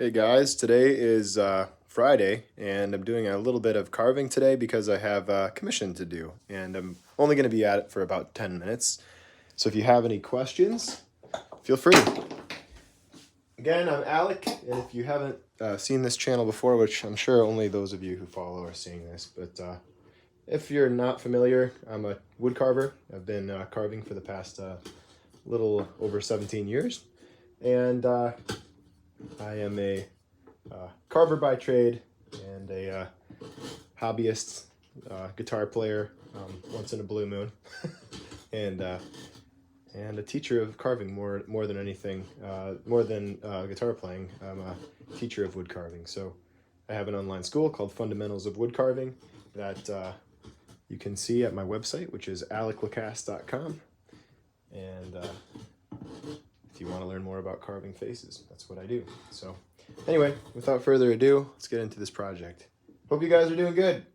Hey guys, today is Friday and I'm doing a little bit of carving today because I have a commission to do and I'm only going to be at it for about 10 minutes. So if you have any questions, feel free. Again, I'm Alec, and if you haven't seen this channel before, which I'm sure only those of you who follow are seeing this, but if you're not familiar, I'm a wood carver. I've been carving for the past little over 17 years, and I am a carver by trade and a hobbyist guitar player once in a blue moon, and a teacher of carving more than anything, more than guitar playing. I'm a teacher of wood carving. So I have an online school called Fundamentals of Wood Carving that you can see at my website, which is aleclacasse.com. And if you want to learn more about carving faces, that's what I do. So anyway, without further ado, let's get into this project. Hope you guys are doing good.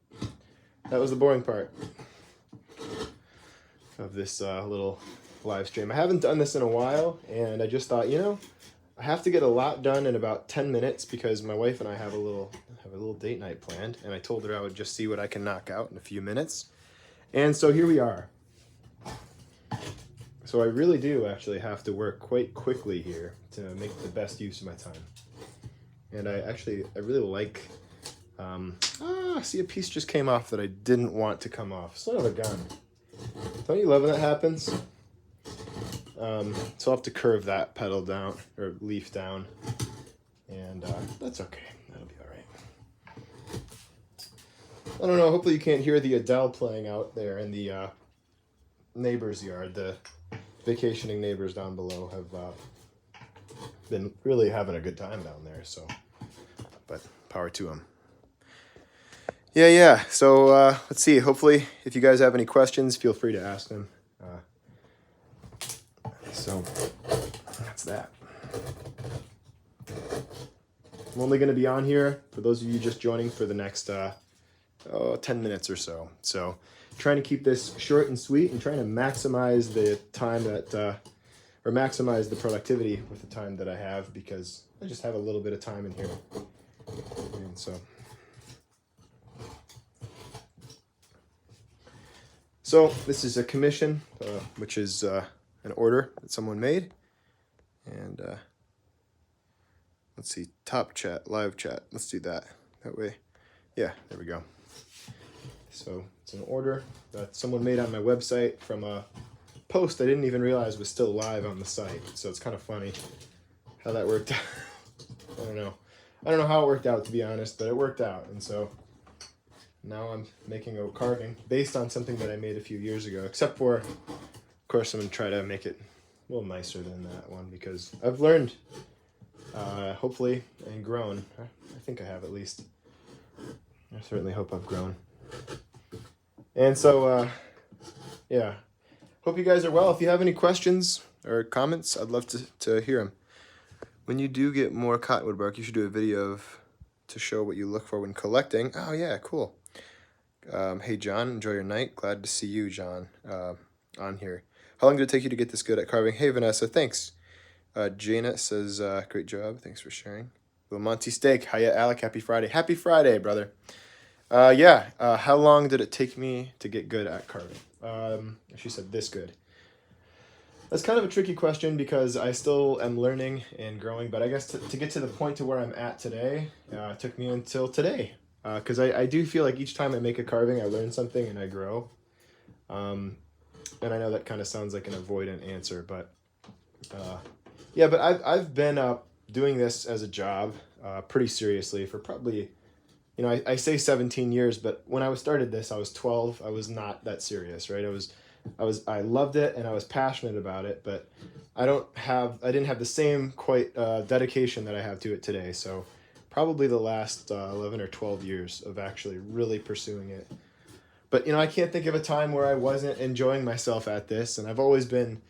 That was the boring part of this little live stream. I haven't done this in a while, and I just thought, I have to get a lot done in about 10 minutes because my wife and I have a little date night planned, and I told her I would just see what I can knock out in a few minutes. And so here we are. So I really do actually have to work quite quickly here to make the best use of my time. And I really like, see, a piece just came off that I didn't want to come off. Son of a gun. Don't you love when that happens? So I'll have to curve that pedal down, or leaf down, and that's okay. That'll be all right. I don't know, hopefully you can't hear the Adele playing out there in the neighbor's yard. The vacationing neighbors down below have been really having a good time down there, so, but power to them. Yeah, so let's see, hopefully if you guys have any questions, feel free to ask them. So that's that. I'm only going to be on here, for those of you just joining, for the next 10 minutes or so. So trying to keep this short and sweet and trying to maximize the time that, or maximize the productivity with the time that I have, because I just have a little bit of time in here. And so this is a commission, which is an order that someone made. And let's see, top chat, live chat. Let's do that. That way, yeah, there we go. So it's an order that someone made on my website from a post I didn't even realize was still live on the site. So it's kind of funny how that worked out. I don't know how it worked out, to be honest, but it worked out. And so now I'm making a carving based on something that I made a few years ago, except for, of course, I'm going to try to make it a little nicer than that one, because I've learned, hopefully, and grown. I think I have, at least. I certainly hope I've grown. And so, yeah, hope you guys are well. If you have any questions or comments, I'd love to hear them. When you do get more cottonwood bark, you should do a video to show what you look for when collecting. Oh, yeah, cool. Hey, John, enjoy your night. Glad to see you, John, on here. How long did it take you to get this good at carving? Hey, Vanessa, thanks. Janet says, great job. Thanks for sharing. Little Monty Steak. Hiya, Alec. Happy Friday. Happy Friday, brother. How long did it take me to get good at carving? She said this good. That's kind of a tricky question because I still am learning and growing, but I guess to get to the point to where I'm at today, it took me until today. Because I do feel like each time I make a carving, I learn something and I grow. And I know that kind of sounds like an avoidant answer, but yeah, but I've been doing this as a job pretty seriously for probably, I say 17 years, but when I started this, I was 12. I was not that serious, right? I loved it and I was passionate about it, but I didn't have the same dedication that I have to it today. So probably the last 11 or 12 years of actually really pursuing it. But, I can't think of a time where I wasn't enjoying myself at this, and I've always been,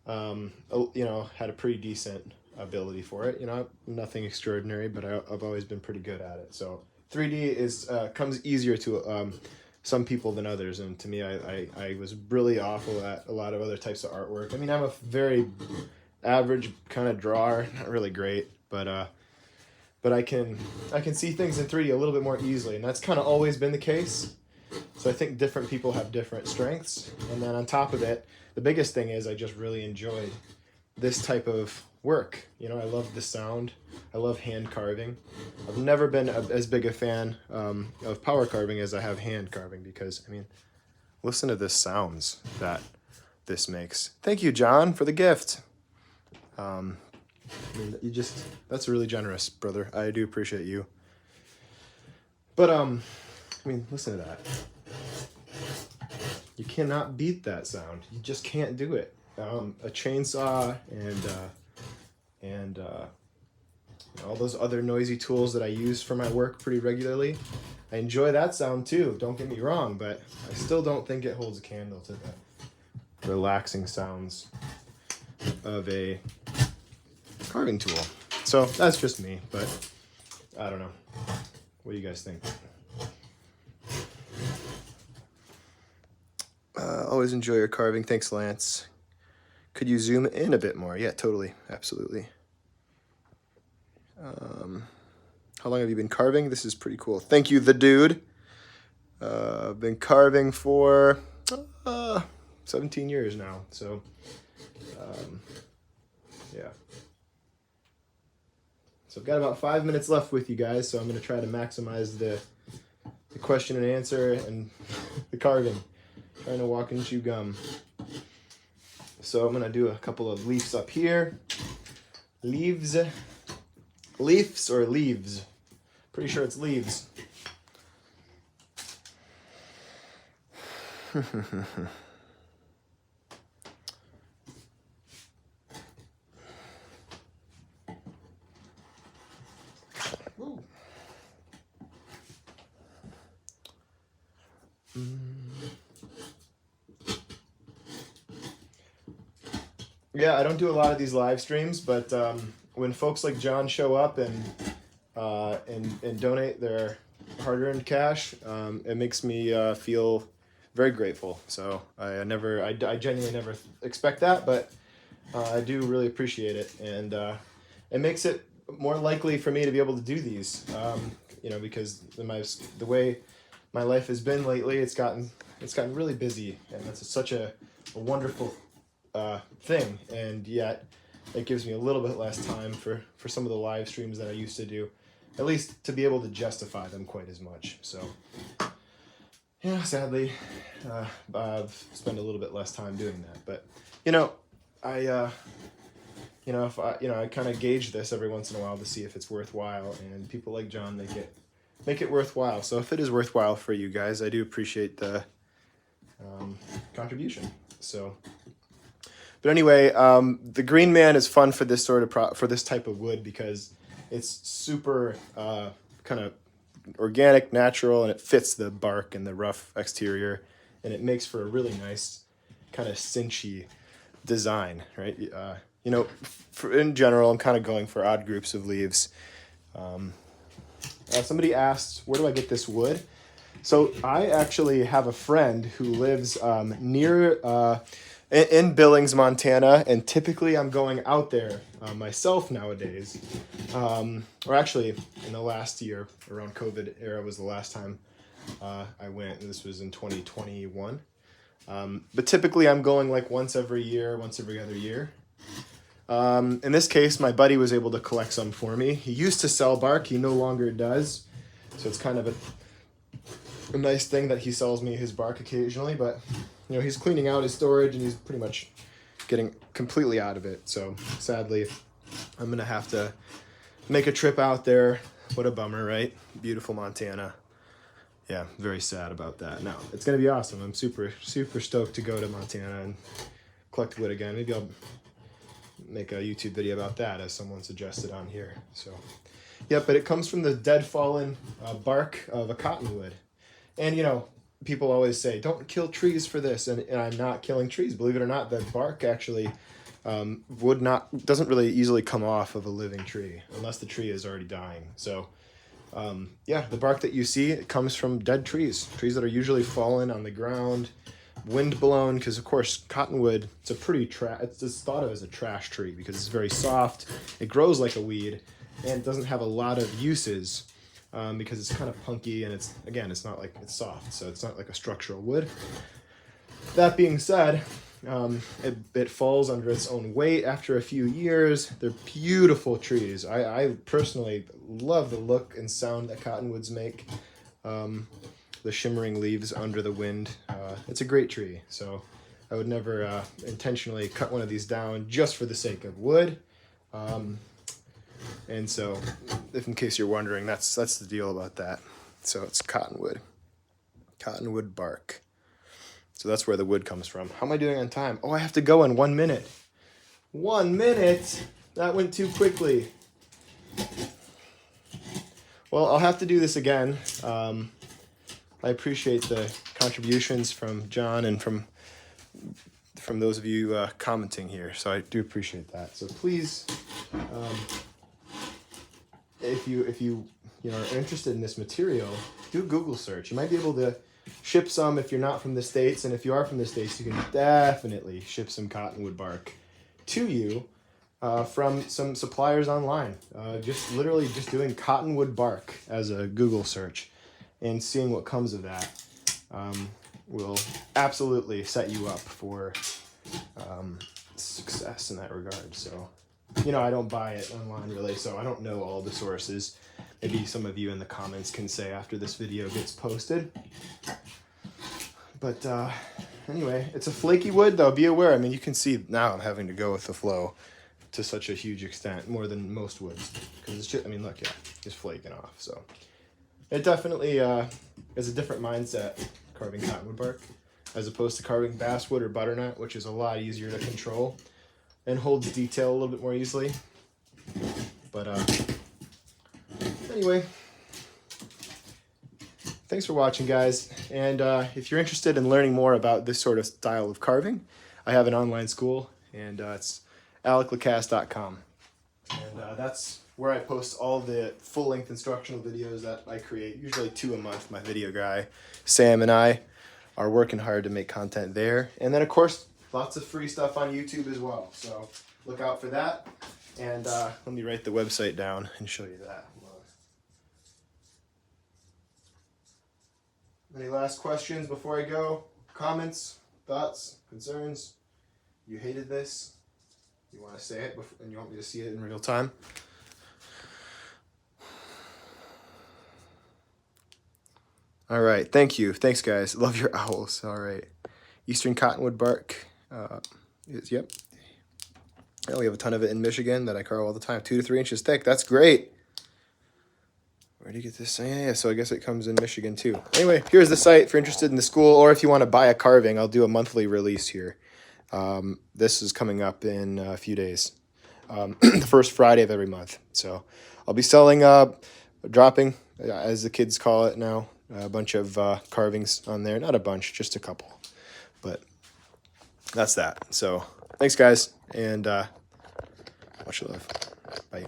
had a pretty decent ability for it. Nothing extraordinary, but I've always been pretty good at it. So 3D comes easier to some people than others, and to me, I was really awful at a lot of other types of artwork. I mean, I'm a very average kind of drawer, not really great, but but I can see things in 3D a little bit more easily, and that's kind of always been the case. So I think different people have different strengths. And then on top of it, the biggest thing is I just really enjoyed this type of work. You know, I love the sound. I love hand carving. I've never been as big a fan of power carving as I have hand carving because, I mean, listen to this sounds that this makes. Thank you, John, for the gift. I mean, that's really generous, brother. I do appreciate you. But, I mean, listen to that. You cannot beat that sound. You just can't do it. A chainsaw and all those other noisy tools that I use for my work pretty regularly. I enjoy that sound too, don't get me wrong, but I still don't think it holds a candle to the relaxing sounds of a carving tool. So that's just me, but I don't know. What do you guys think? Always enjoy your carving. Thanks, Lance. Could you zoom in a bit more? Yeah, totally. Absolutely. How long have you been carving? This is pretty cool. Thank you, the dude. I've been carving for 17 years now. So, yeah. So I've got about 5 minutes left with you guys, so I'm going to try to maximize the question and answer and the carving. Trying to walk and chew gum. So I'm going to do a couple of leaves up here. Leaves. Leaves or leaves? Pretty sure it's leaves. Yeah, I don't do a lot of these live streams, but when folks like John show up and donate their hard-earned cash, it makes me feel very grateful. So I genuinely never expect that, but I do really appreciate it, and it makes it more likely for me to be able to do these. You know, because the way my life has been lately, it's gotten really busy, and that's such a wonderful thing, and yet it gives me a little bit less time for some of the live streams that I used to do, at least to be able to justify them quite as much. So yeah, sadly, I've spent a little bit less time doing that, but you know, I kind of gauge this every once in a while to see if it's worthwhile, and people like John make it worthwhile. So if it is worthwhile for you guys, I do appreciate the contribution. So. But anyway, the Green Man is fun for this for this type of wood because it's super kind of organic, natural, and it fits the bark and the rough exterior, and it makes for a really nice kind of cinchy design, right? You know, in general, I'm kind of going for odd groups of leaves. Somebody asked, where do I get this wood? So I actually have a friend who lives near... in Billings, Montana, and typically I'm going out there myself nowadays. Or actually, in the last year, around COVID era was the last time I went, and this was in 2021. But typically I'm going like once every other year. In this case, my buddy was able to collect some for me. He used to sell bark, he no longer does. So it's kind of a nice thing that he sells me his bark occasionally, but you know, he's cleaning out his storage and he's pretty much getting completely out of it. So sadly, I'm going to have to make a trip out there. What a bummer, right? Beautiful Montana. Yeah, very sad about that. No, it's going to be awesome. I'm super, super stoked to go to Montana and collect wood again. Maybe I'll make a YouTube video about that as someone suggested on here. So, yeah, but it comes from the dead fallen bark of a cottonwood. And, you know, people always say, don't kill trees for this, and I'm not killing trees. Believe it or not, the bark actually doesn't really easily come off of a living tree unless the tree is already dying. So yeah, the bark that you see, it comes from dead trees that are usually fallen on the ground, wind blown, because of course cottonwood, it's just thought of as a trash tree because it's very soft, it grows like a weed, and it doesn't have a lot of uses because it's kind of punky, and it's not like it's soft, so it's not like a structural wood. That being said, it falls under its own weight after a few years. They're beautiful trees. I personally love the look and sound that cottonwoods make. The shimmering leaves under the wind. It's a great tree, so I would never intentionally cut one of these down just for the sake of wood. And so, if in case you're wondering, that's the deal about that. So it's cottonwood bark. So that's where the wood comes from. How am I doing on time? Oh, I have to go in 1 minute. 1 minute? That went too quickly. Well, I'll have to do this again. I appreciate the contributions from John and from those of you commenting here. So I do appreciate that. So please, if you are interested in this material, do a Google search. You might be able to ship some if you're not from the States, and if you are from the States, you can definitely ship some cottonwood bark to you from some suppliers online. Literally just doing cottonwood bark as a Google search and seeing what comes of that will absolutely set you up for success in that regard. So, I don't buy it online really, so I don't know all the sources. Maybe some of you in the comments can say after this video gets posted. But anyway, it's a flaky wood though, be aware. I mean, you can see now I'm having to go with the flow to such a huge extent, more than most woods. Because it's just, look, yeah, it's flaking off. So it definitely is a different mindset carving cottonwood bark as opposed to carving basswood or butternut, which is a lot easier to control and holds detail a little bit more easily. But anyway, thanks for watching, guys. And if you're interested in learning more about this sort of style of carving, I have an online school, and it's aleclacasse.com. And that's where I post all the full-length instructional videos that I create, usually 2 a month. My video guy, Sam, and I are working hard to make content there. And then, of course, lots of free stuff on YouTube as well. So look out for that. And let me write the website down and show you that. Any last questions before I go? Comments, thoughts, concerns? You hated this? You want to say it and you want me to see it in real time? All right, thank you. Thanks, guys. Love your owls. All right. Eastern cottonwood bark. Yep. Oh, we have a ton of it in Michigan that I carve all the time. 2 to 3 inches thick. That's great. Where do you get this? Yeah, so I guess it comes in Michigan too. Anyway, here's the site if you're interested in the school, or if you want to buy a carving. I'll do a monthly release here. This is coming up in a few days. The first Friday of every month. So I'll be selling, dropping, as the kids call it now, a bunch of carvings on there. Not a bunch, just a couple. But that's that. So thanks, guys, and much love. Bye.